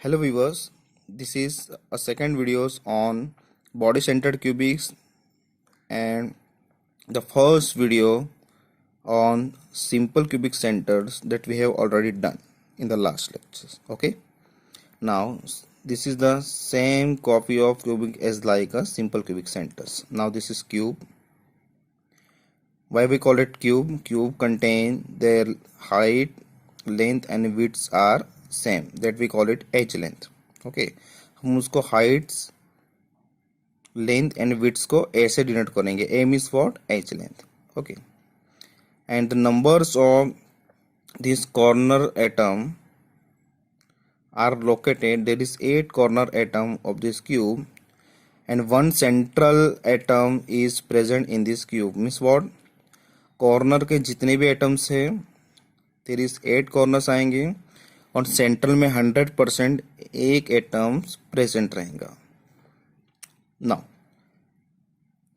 Hello viewers, this is a second videos on body centered cubics and the first video on simple cubic centers that we have already done in the last lectures. Okay, now this is the same copy of cubic as like a simple cubic centers. Now this is cube. Why we call it cube? Cube contain their height, length and widths are same, that we call it edge length. Okay हम उसको Heights length and विड्थ्स को ए से denote करेंगे. A means what? Edge length. Okay and the numbers of this corner atom are located. There is 8 corner atom of this cube and one central atom is present in this cube. Means what? Corner के जितने भी atoms है there is 8 corners आएंगे और central में 100% एक atoms present रहेगा. Now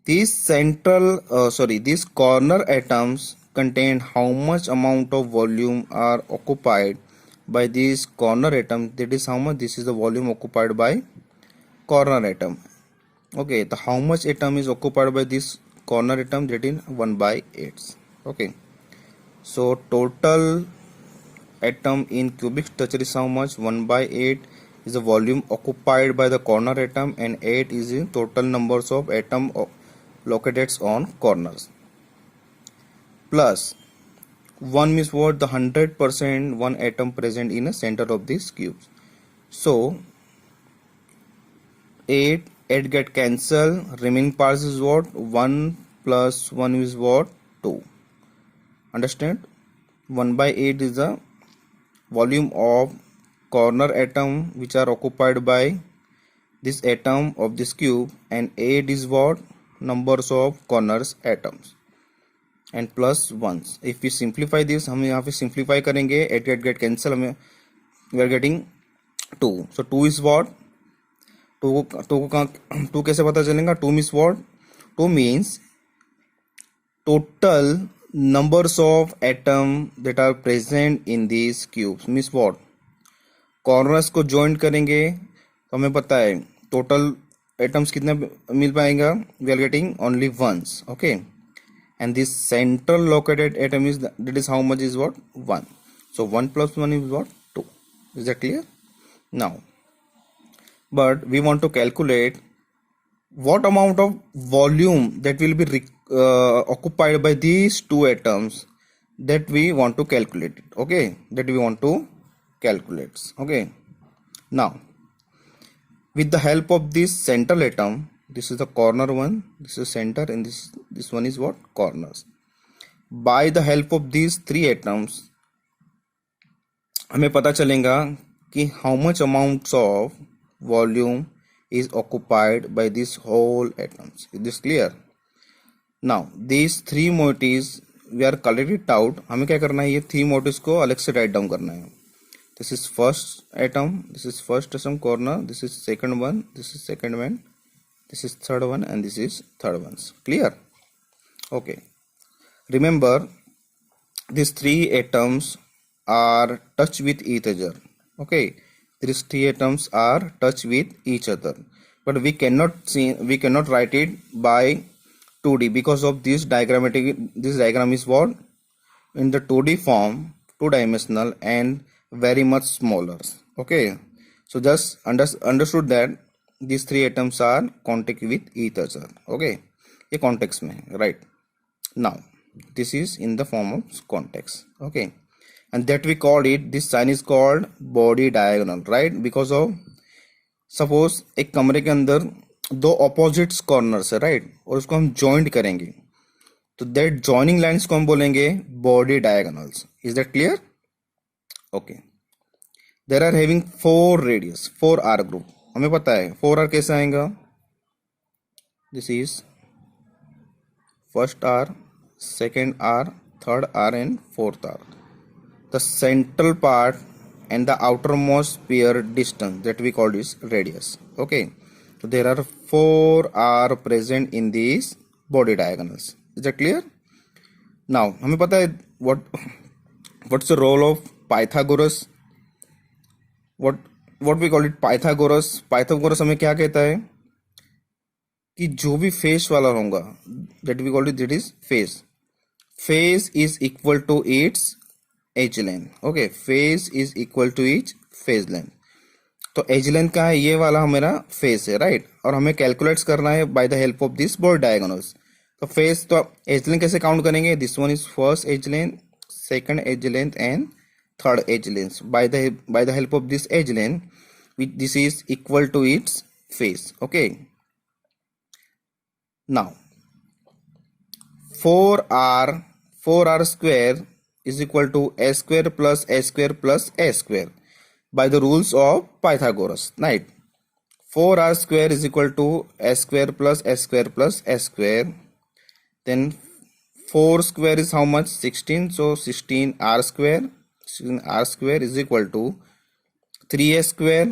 these corner atoms contain how much amount of volume are occupied by this corner atom. That is how much this is the volume occupied by corner atom. Okay, the how much atom is occupied by this corner atom? That is 1/8. Okay, so total atom in cubic structure is how much? 1/8 is the volume occupied by the corner atom and 8 is the total numbers of atom located on corners. Plus 1 means what? The 100% one atom present in the center of this cube. So 8 get cancelled. Remaining parts is what? 1 plus 1 is what? 2. Understand? 1/8 is the volume of corner atom which are occupied by this atom of this cube and 8 is what? Numbers of corners atoms and plus 1s. If we simplify this, हम यहाँ पे simplify करेंगे, 8 get cancel, हमें we are getting 2. So 2 is what? 2 कैसे पता चलेगा? 2 means what? 2 means total numbers of atom that are present in these cubes. Means what? Corners को join करेंगे तो हमें पता है टोटल एटम्स कितने मिल पाएगा? We are getting only once. Okay, and this central located atom is that is how much is what? 1. So 1 plus 1 is what? 2. Is that clear? Now but we want to calculate what amount of volume that will be occupied by these two atoms, that we want to calculate it. Okay, that we want to calculate. Okay, now with the help of this central atom, this is the corner one, this is center and this one is what? Corners. By the help of these three atoms हमें पता चलेगा कि how much amounts of volume is occupied by this whole atoms. Is this clear? Now these three moieties we are collected it out. हमें क्या करना है? ये three moieties को अलग से write down करना है. This is first atom, this is first atom corner, this is second one, this is second one, this is third one and this is third ones. Clear? Okay, remember these three atoms are touch with each other. Okay, these three atoms are touch with each other, but we cannot write it by 2D because of this diagrammatic. This diagram is what? In the 2D form, 2-dimensional and very much smaller. Okay, so just understood that these three atoms are contact with each other. Okay, ये context में, right? Now this is in the form of context. Okay, and that we called it, this sign is called body diagonal, right? Because of suppose एक कमरे के अंदर दो opposite corners है, right? और उसको हम joint करेंगे तो that joining lines को हम बोलेंगे body diagonals. Is that clear? Okay, there are having 4 radius, 4R group. हमें पता है 4R कैसे आएगा? This is first R, second R, third R and fourth R. The central part and the outermost pair distance that we call is radius. Okay, so there are 4R present in these body diagonals. Is that clear? Now हमें पता है what's the role of Pythagoras? What what we call it Pythagoras. Pythagoras हमें क्या कहता है कि जो भी फेस वाला होगा, that we call it, that is face, face is equal to its edge length. Okay, face is equal to each face length. तो एज लेंथ का है, ये वाला हमारा फेस है, राइट। और हमें कैलकुलेट करना है by the help of this both diagonals. तो फेस, तो एज लेंथ कैसे काउंट करेंगे? This one is first edge length, second edge length and third edge length. By the help of this edge length, this is equal to its face. Okay, now 4r square is equal to a square plus a square plus a square by the rules of Pythagoras, right? 4r square is equal to a square plus a square plus a square. Then 4 square is how much? 16. So 16r square, 16r square is equal to 3a square,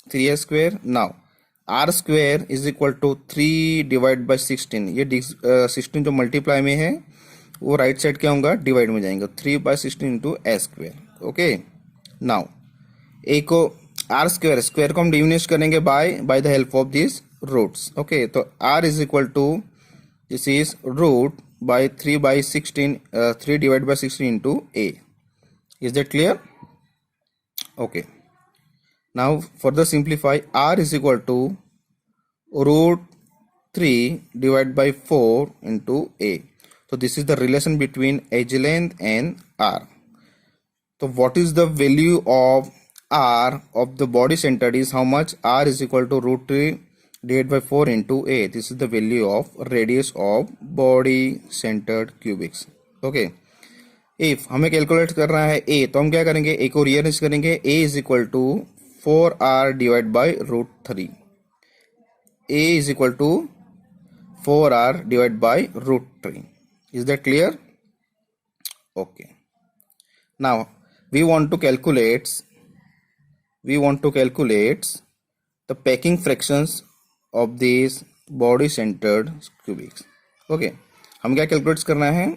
3a square. Now r square is equal to 3 divide by 16। ये 16 जो multiply में है वो right side क्या होगा? Divide में जाएंगे। 3 by 16 into a square. Okay, now a को आर स्क्वेयर, स्क्वेयर को हम डिविनेट करेंगे by the help of this roots. Okay, तो r is equal to, this is root by 3 by 16, 3 divide by 16 into a. Is that clear? Okay, now further simplify, r is equal to root 3 divided by 4 into a. So this is the relation between edge length and r. So what is the value of r of the body centered is how much? R is equal to root 3 divided by 4 into a. This is the value of radius of body centered cubics. Okay, if हमें calculate करना है a, तो हम क्या करेंगे? a को rearrange करेंगे। a is equal to 4r divided by root 3. a is equal to 4r divided by root 3. Is that clear? Okay. Now we want to calculate the packing fractions of these body centered cubics. Okay, हम क्या calculate करना है?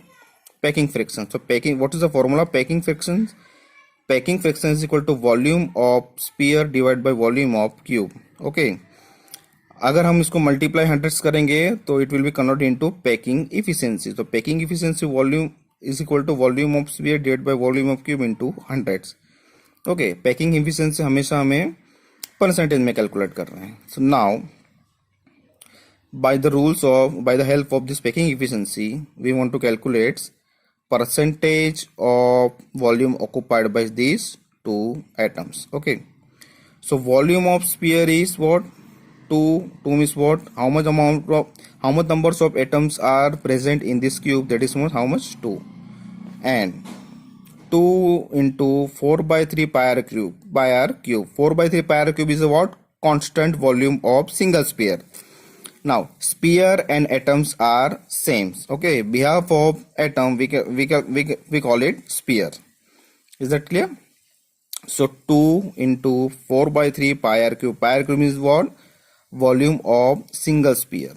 Packing fraction. So packing, what is the formula of packing fractions? Packing fraction is equal to volume of sphere divided by volume of cube. Okay, अगर हम इसको multiply hundreds करेंगे तो it will be convert into packing efficiency. तो packing efficiency volume is equal to volume of sphere divided by volume of cube into hundreds. Okay, packing efficiency हमेशा हमें percentage में calculate करना है। So now by the help of this packing efficiency we want to calculate percentage of volume occupied by these two atoms. Okay, so volume of sphere is what? 2 means what? How much numbers of atoms are present in this cube? That is how much? 2. And 2 into 4 by 3 pi r cube. 4 by 3 pi r cube is what? Constant volume of single sphere. Now sphere and atoms are same. Okay, behalf of atom we call it sphere. Is that clear? So 2 into 4 by 3 pi r cube. Pi r cube is what? Volume of single sphere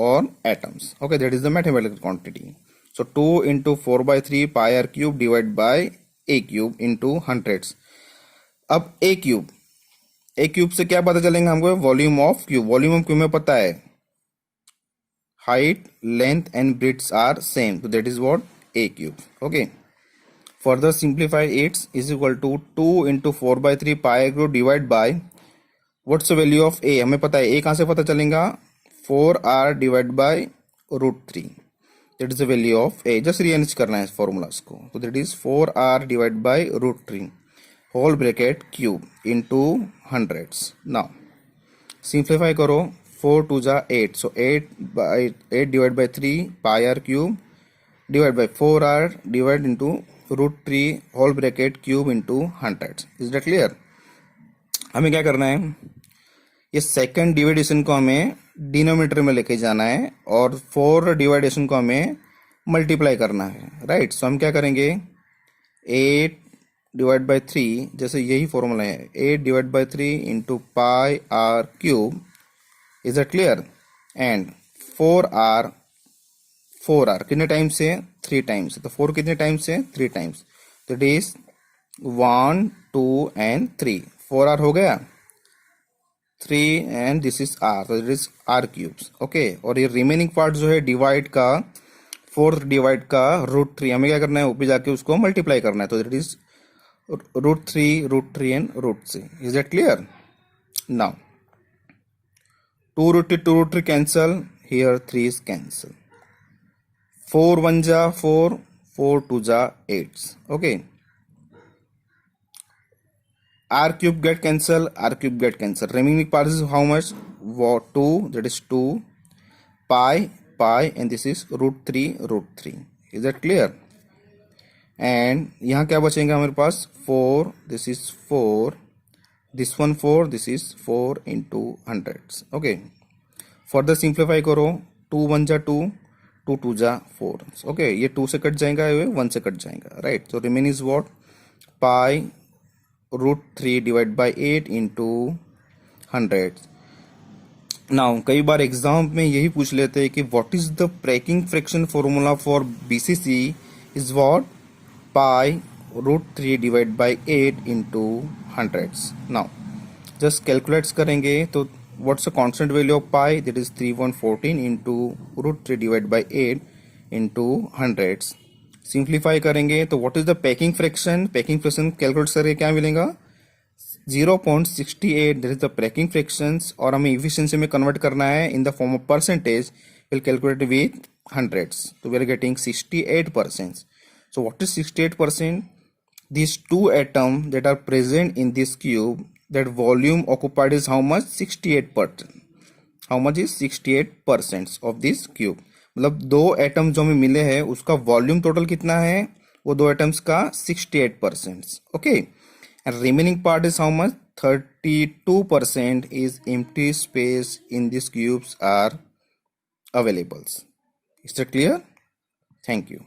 or atoms. Okay, that is the mathematical quantity. So 2 into 4 by 3 pi r cube divided by a cube into hundreds. अब a cube से क्या पता चलेंगे हमको? Volume of cube. Volume of cube में पता है height, length and breadth are same, so that is what? A cube. Okay, further simplify it is equal to 2 into 4 by 3 pi cube divided by, what's the value of a? हमें पता है a कहाँ से पता चलेगा? 4r divided by root 3. that is the value of a. just rearrange करना है इस formulas को। so that is 4r divided by root 3 whole bracket cube into hundreds. now simplify करो, 4 2 जा 8, so 8 divided by 3 pi r cube divided by 4r divided into root 3 whole bracket cube into hundreds. is that clear? हमें क्या करना है? ये second डिवाइडेशन को हमें denominator में लेके जाना है और 4 डिवाइडेशन को हमें मल्टीप्लाई करना है, राइट। सो हम क्या करेंगे? 8 डिवाइड बाई 3, जैसे यही फॉर्मूला है, 8 divide by 3 into pi R cube. Is that clear? And 4r कितने टाइम्स है? 3 टाइम्स। तो 4 कितने टाइम्स है? 3 टाइम्स। तो इट इज 1 2 एंड 3। 4r हो गया। 3 and this is r, so it is r cubes. Okay, और ये रिमेनिंग पार्ट जो है डिवाइड का, फोर्थ डिवाइड का √3 हमें क्या करना है, ऊपर जाके उसको मल्टीप्लाई करना है, तो it is √3 and √3. Is that clear? Now 2√3 cancel, here 3 is cancel. 4 1 ja 4, 4 2 ja 8. Okay, r cube get cancel, r cube get cancel. Remaining part is how much? 2, that is 2 pi and this is √3. Is that clear? And यहाँ क्या बचेगा हमारे पास? 4, this is 4, this one 4, this is 4 into hundreds. Okay, further simplify करो, 2 1 जा 2, 2 2 जा 4. Okay, ये 2 से cut जाएगा, ये 1 से कट जाएगा, right? So remain is what? pi √3 divided by 8 into hundreds. Now कई बार एग्जाम में यही पूछ लेते हैं कि what is the breaking fraction formula for BCC is what? pi √3 divided by 8 into hundreds. Now just calculate करेंगे तो what's the constant value of pi? That is 3114 into √3 divided by 8 into hundreds. Simplify करेंगे तो what is the packing fraction? Packing fraction calculate करके क्या मिलेगा? 0.68, that is the packing fractions, और हमें efficiency में कन्वर्ट करना है in the form of percentage. Will calculate with hundreds, तो we are getting 68%. So what is 68%? These two atoms that are present in this cube, that volume occupied is how much? 68%. How much is 68% of this cube? मतलब दो atom जो हमें मिले हैं उसका volume total कितना है? वो दो एटम्स का 68%. Okay, and remaining part is how much? 32% is empty space in these cubes are available. Is that clear? Thank you.